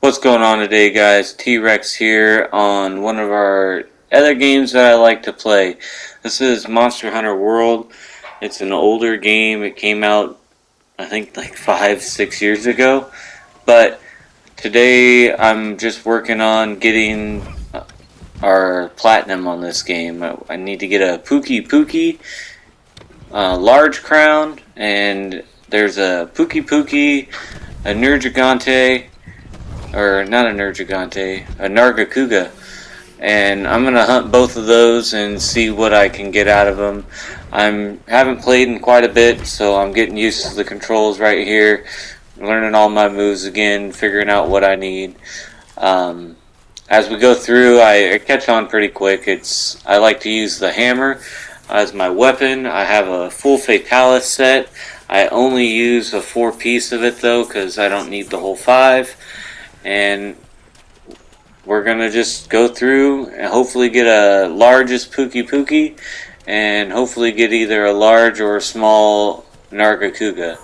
What's going on today, guys? T-Rex here on one of our other games that I like to play. This is Monster Hunter World. It's an older game. It came out, I think, like 5-6 years ago. But today I'm just working on getting our platinum on this game. I need to get a Pukei Pukei, large crown, and there's a Pukei Pukei, a Nergigante, or not a Nergigante, a Nargacuga, and I'm gonna hunt both of those and see what I can get out of them. I haven't played in quite a bit, so I'm getting used to the controls right here, learning all my moves again, figuring out what I need. As we go through, I catch on pretty quick. I like to use the hammer as my weapon. I have a full Fatalis set. I only use a 4-piece of it though, because I don't need the whole 5. And we're gonna just go through and hopefully get a largest Pukei Pukei, and hopefully get either a large or a small Nargacuga.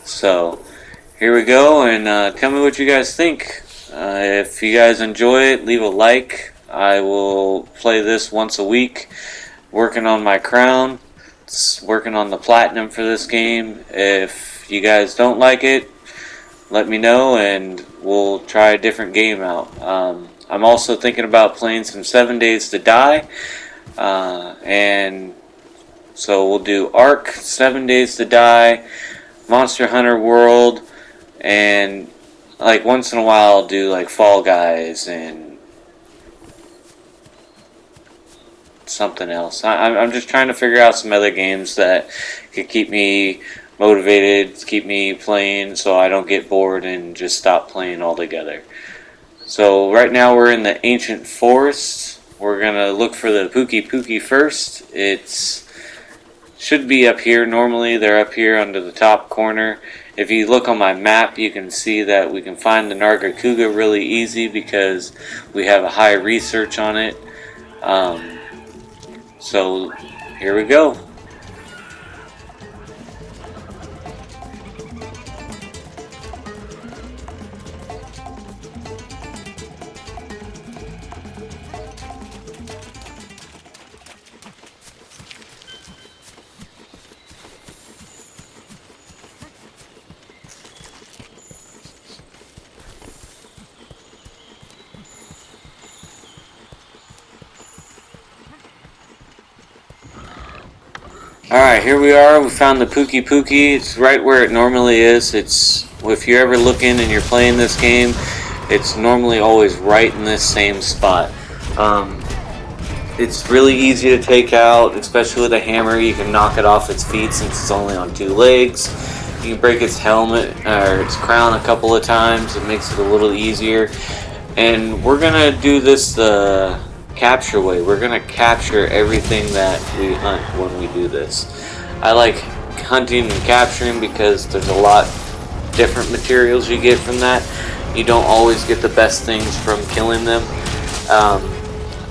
So here we go, and tell me what you guys think. If you guys enjoy it, leave a like. I will play this once a week, working on my crown, working on the platinum for this game. If you guys don't like it, let me know and we'll try a different game out. I'm also thinking about playing some 7 Days to Die, and so we'll do Ark, 7 Days to Die, Monster Hunter World, and like once in a while I'll do like Fall Guys and something else. I'm just trying to figure out some other games that could keep me motivated, keep me playing so I don't get bored and just stop playing altogether. So right now we're in the Ancient Forest. We're gonna look for the Pukei Pukei first. It should be up here. Normally they're up here under the top corner. If you look on my map, you can see that we can find the Nargacuga really easy because we have a high research on it. So here we go. Alright, here we are. We found the Pukei Pukei. It's right where it normally is. If you're ever looking and you're playing this game, it's normally always right in this same spot. It's really easy to take out, especially with a hammer. You can knock it off its feet since it's only on 2 legs. You can break its helmet or its crown a couple of times. It makes it a little easier. And we're gonna do this the capture way. We're gonna capture everything that we hunt when we do this. I like hunting and capturing because there's a lot different materials you get from that. You don't always get the best things from killing them.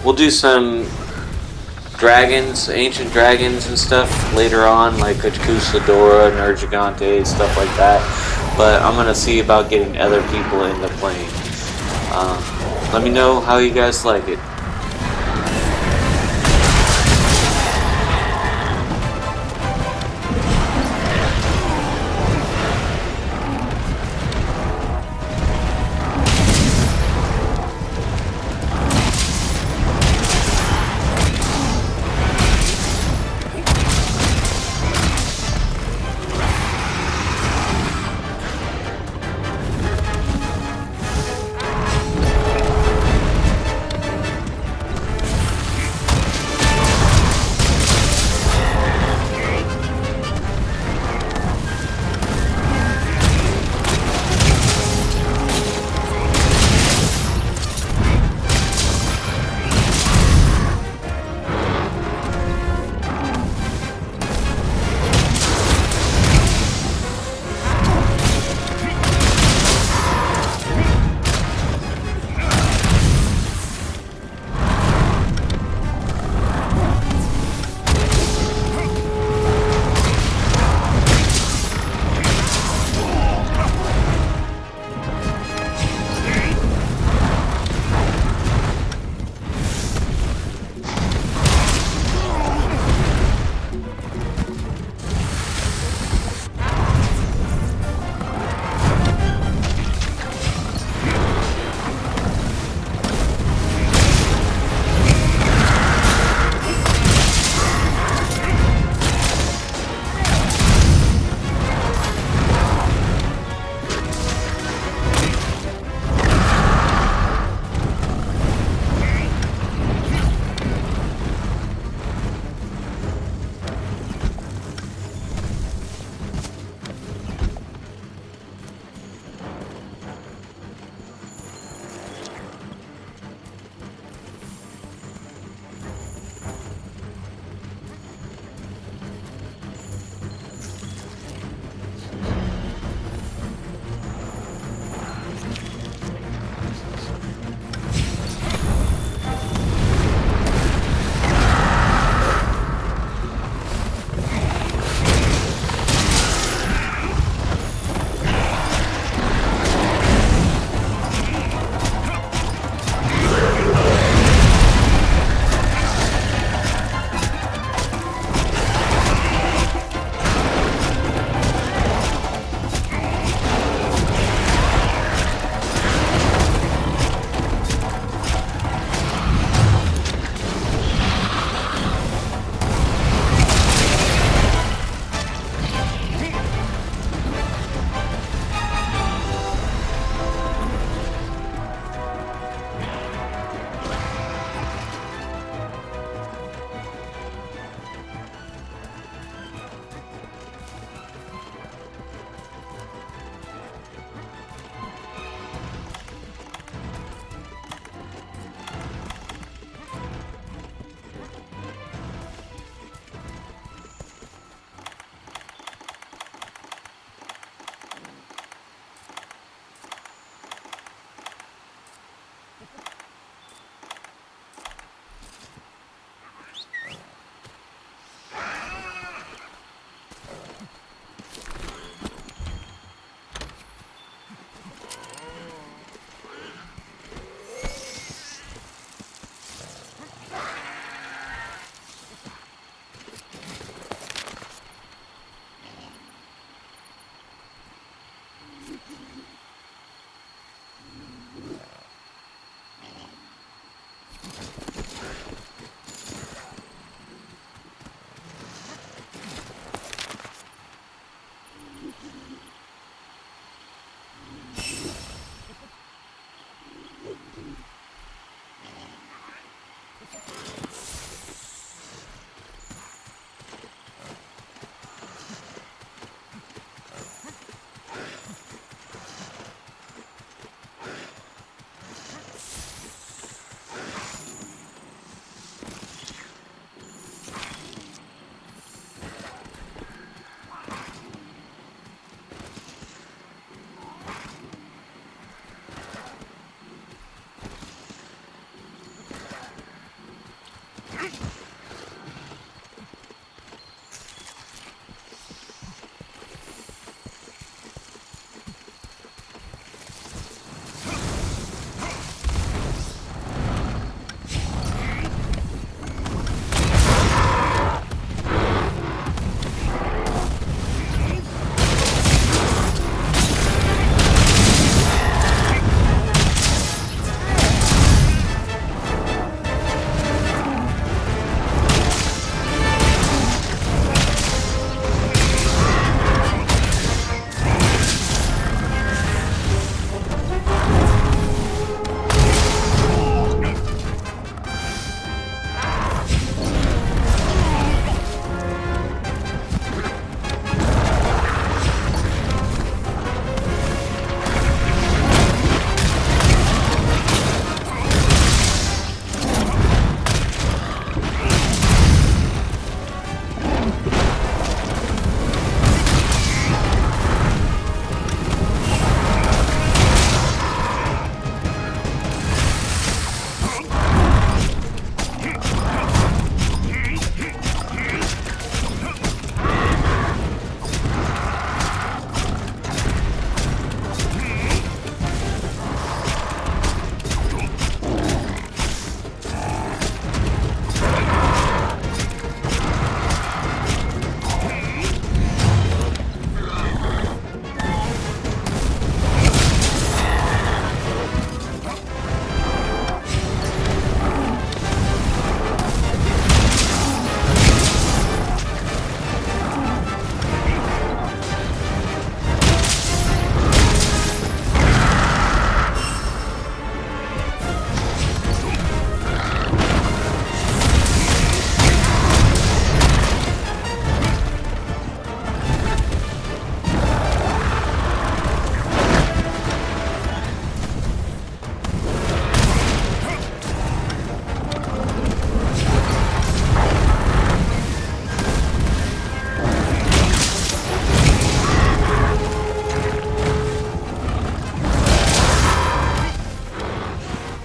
We'll do some dragons, ancient dragons and stuff later on, like Kusadora, Nergigante, stuff like that. But I'm gonna see about getting other people into playing. Let me know how you guys like it.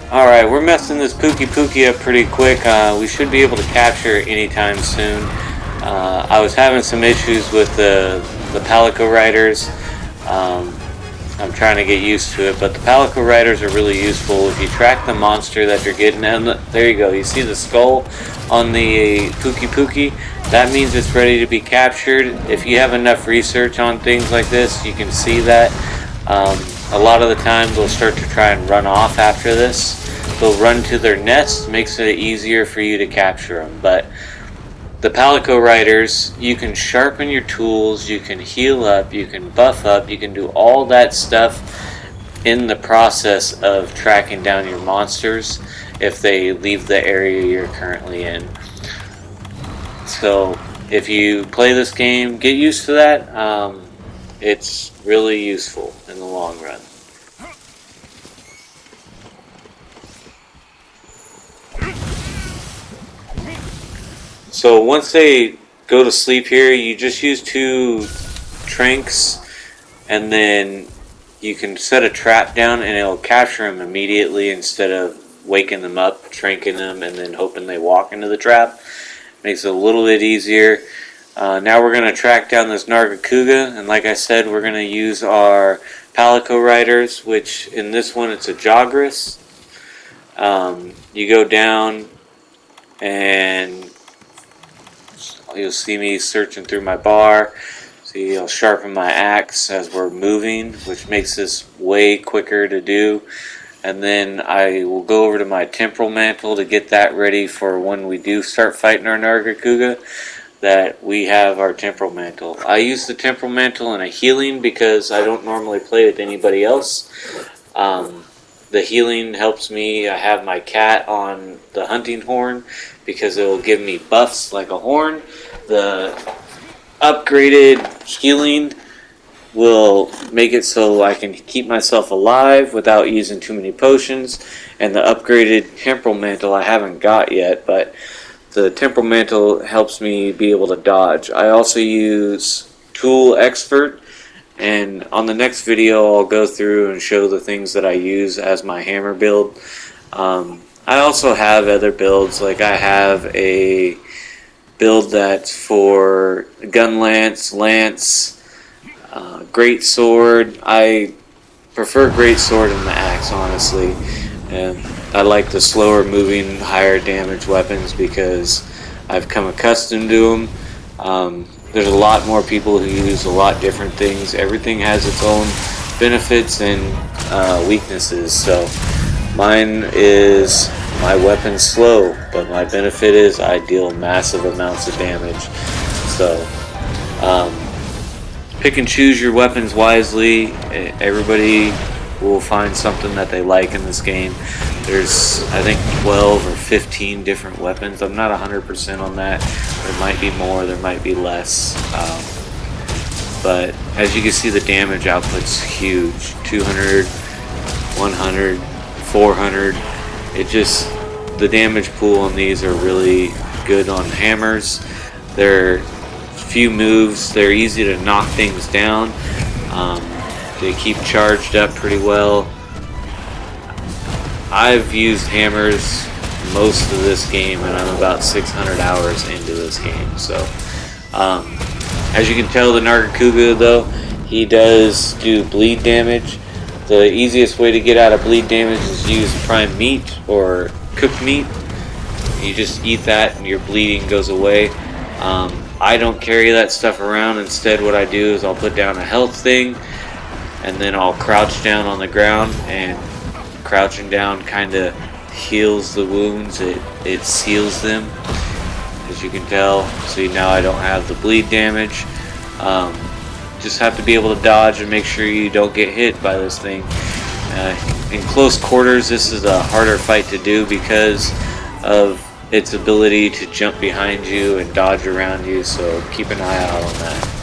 Alright, we're messing this Pookie up pretty quick. We should be able to capture it anytime soon. I was having some issues with the Palico Riders. I'm trying to get used to it, but the Palico Riders are really useful. If you track the monster that you're getting, and there you go, you see the skull on the Pookie, that means it's ready to be captured. If you have enough research on things like this, you can see that. A lot of the time they'll start to try and run off after this. They'll run to their nest, makes it easier for you to capture them. But the Palico Riders, you can sharpen your tools, you can heal up, you can buff up, you can do all that stuff in the process of tracking down your monsters if they leave the area you're currently in. So if you play this game, get used to that. It's really useful in the long run. So once they go to sleep here, you just use 2 trinks, and then you can set a trap down and it'll capture them immediately instead of waking them up, tranking them, and then hoping they walk into the trap. Makes it a little bit easier. Now we're going to track down this Nargacuga, and like I said, we're going to use our Palico Riders, which in this one it's a Jagras. You go down and you'll see me searching through my bar. See, I'll sharpen my axe as we're moving, which makes this way quicker to do. And then I will go over to my Temporal Mantle to get that ready for when we do start fighting our Nargacuga, that we have our Temporal Mantle. I use the Temporal Mantle in a healing because I don't normally play with anybody else. The healing helps me. I have my cat on the hunting horn because it will give me buffs like a horn. The upgraded healing will make it so I can keep myself alive without using too many potions. And the upgraded Temporal Mantle I haven't got yet, but the Temporal Mantle helps me be able to dodge. I also use Tool Expert, and on the next video I'll go through and show the things that I use as my hammer build. I also have other builds, like I have a build that's for Gun Lance, Great Sword. I prefer Great Sword and the Axe, honestly. And I like the slower moving, higher damage weapons because I've come accustomed to them. There's a lot more people who use a lot different things. Everything has its own benefits and weaknesses. So mine is my weapon's slow, but my benefit is I deal massive amounts of damage. So pick and choose your weapons wisely. Everybody will find something that they like in this game. There's, I think, 12 or 15 different weapons. I'm not 100% on that. There might be more, there might be less. But as you can see, the damage output's huge. 200, 100, 400. It just, the damage pool on these are really good on hammers. They're few moves. They're easy to knock things down. They keep charged up pretty well. I've used hammers most of this game, and I'm about 600 hours into this game. So, as you can tell, the Nargacuga, though, he does do bleed damage. The easiest way to get out of bleed damage is to use prime meat or cooked meat. You just eat that and your bleeding goes away. I don't carry that stuff around. Instead, what I do is I'll put down a health thing, and then I'll crouch down on the ground, and crouching down kind of heals the wounds. It seals them, as you can tell. See, now I don't have the bleed damage. Just have to be able to dodge and make sure you don't get hit by this thing. In close quarters, this is a harder fight to do because of its ability to jump behind you and dodge around you, so keep an eye out on that.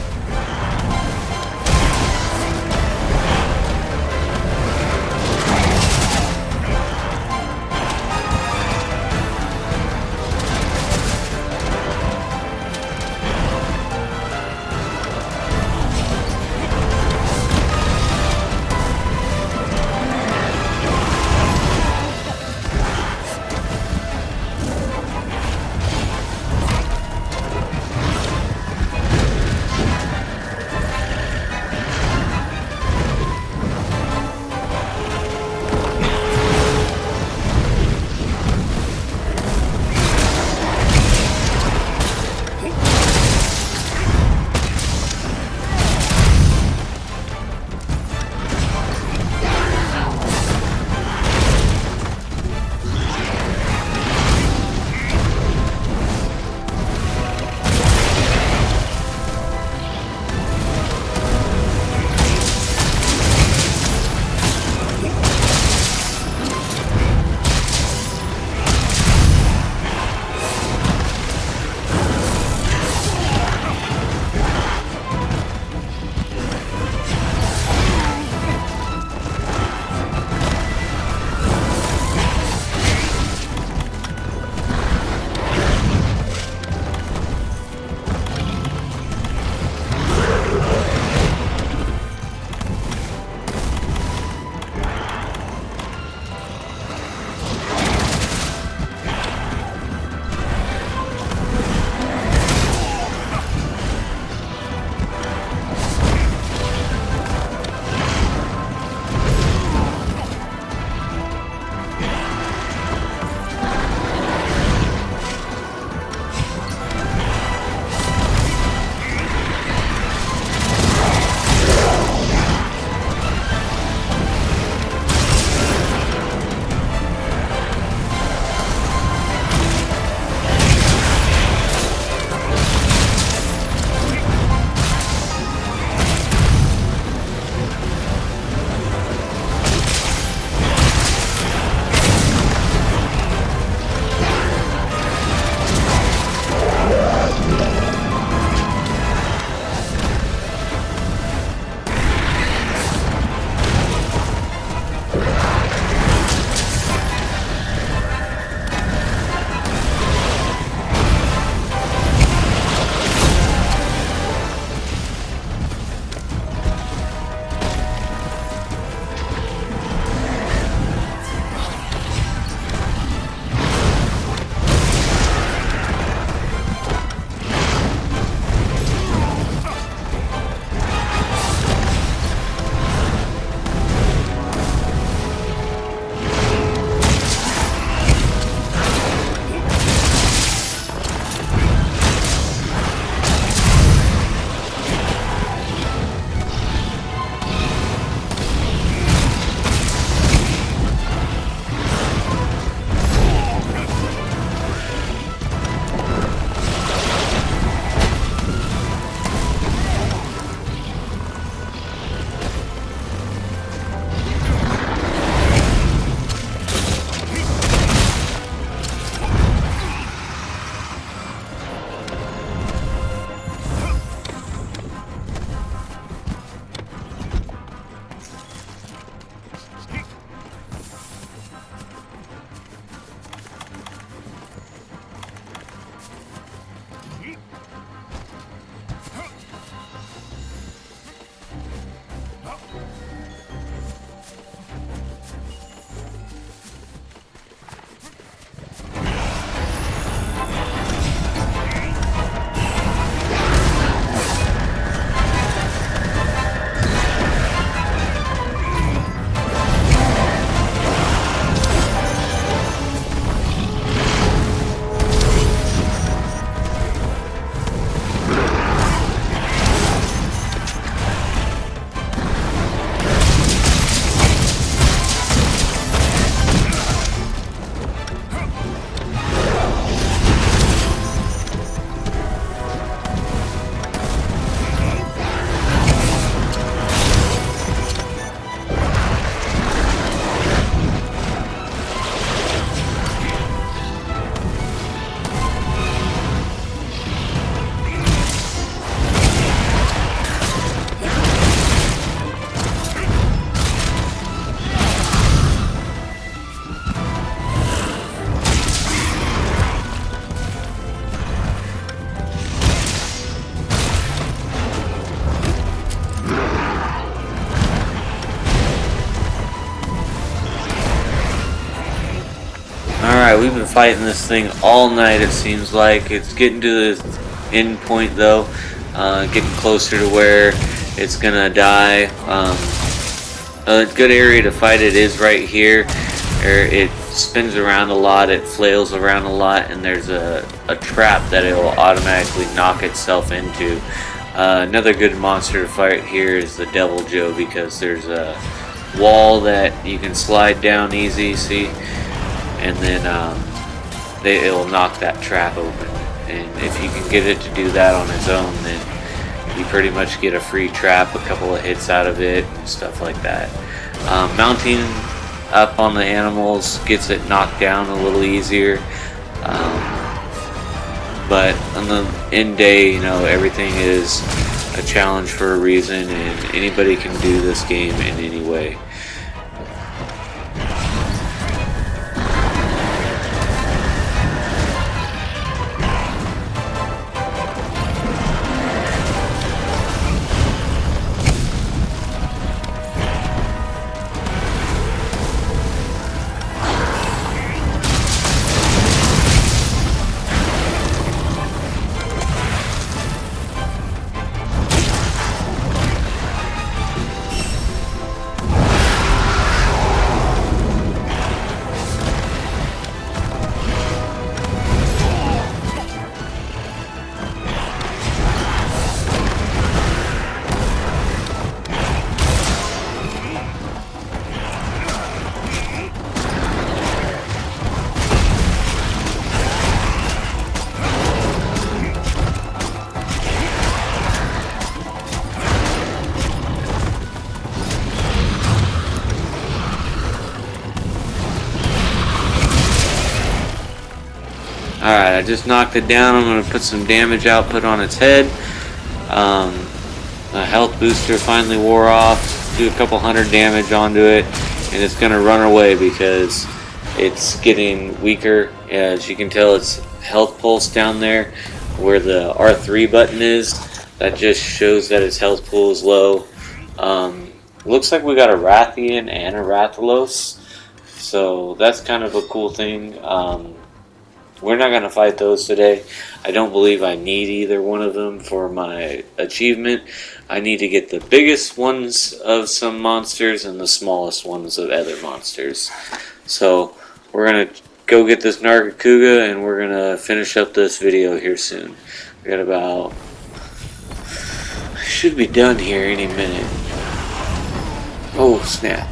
Alright, we've been fighting this thing all night, it seems like. It's getting to the end point though. Getting closer to where it's gonna die. A good area to fight it is right here. It spins around a lot, it flails around a lot, and there's a trap that it will automatically knock itself into. Another good monster to fight here is the Deviljho, because there's a wall that you can slide down easy, see? And then it will knock that trap open. And if you can get it to do that on its own, then you pretty much get a free trap, a couple of hits out of it, and stuff like that. Mounting up on the animals gets it knocked down a little easier. But on the end day, you know, everything is a challenge for a reason, and anybody can do this game in any way. Alright, I just knocked it down. I'm going to put some damage output on its head. The health booster finally wore off. Do a couple hundred damage onto it. And it's going to run away because it's getting weaker. As you can tell, its health pulse down there where the R3 button is. That just shows that its health pool is low. Looks like we got a Rathian and a Rathalos. So that's kind of a cool thing. We're not going to fight those today. I don't believe I need either one of them for my achievement. I need to get the biggest ones of some monsters and the smallest ones of other monsters. So we're going to go get this Nargacuga, and we're going to finish up this video here soon. We got about... should be done here any minute. Oh, snap.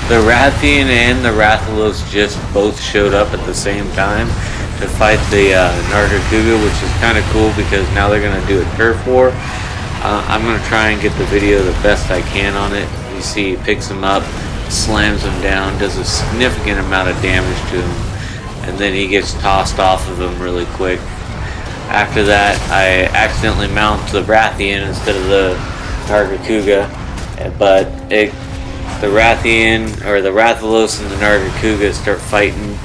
The Rathian and the Rathalos just both showed up at the same time to fight the Nargacuga, which is kind of cool because now they're going to do a turf war. I'm going to try and get the video the best I can on it. You see he picks him up, slams him down, does a significant amount of damage to him, and then he gets tossed off of him really quick. After that, I accidentally mount the Rathian instead of the Nargacuga, but the Rathian, or the Rathalos and the Nargacuga start fighting,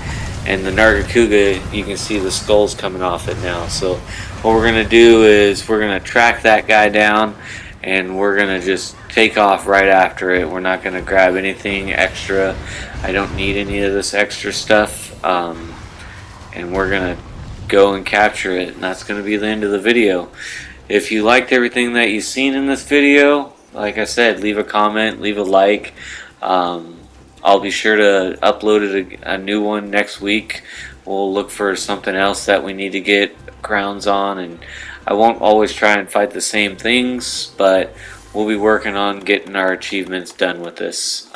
and the Nargacuga, you can see the skulls coming off it now. So what we're going to do is we're going to track that guy down, and we're going to just take off right after it. We're not going to grab anything extra. I don't need any of this extra stuff, and we're going to go and capture it, and that's going to be the end of the video. If you liked everything that you've seen in this video, like I said, leave a comment, leave a like. I'll be sure to upload a new one next week. We'll look for something else that we need to get crowns on, and I won't always try and fight the same things, but we'll be working on getting our achievements done with this.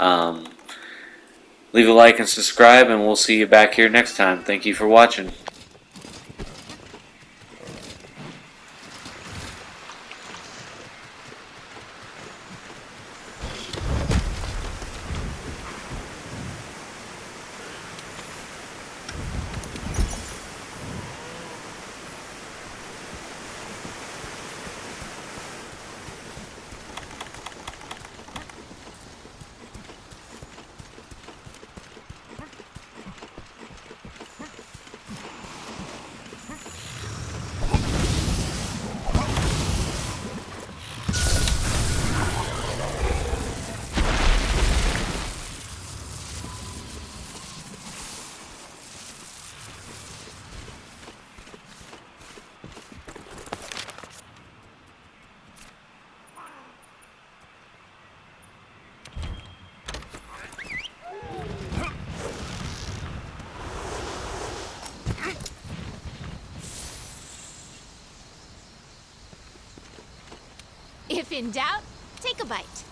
Leave a like and subscribe, and we'll see you back here next time. Thank you for watching. If in doubt, take a bite.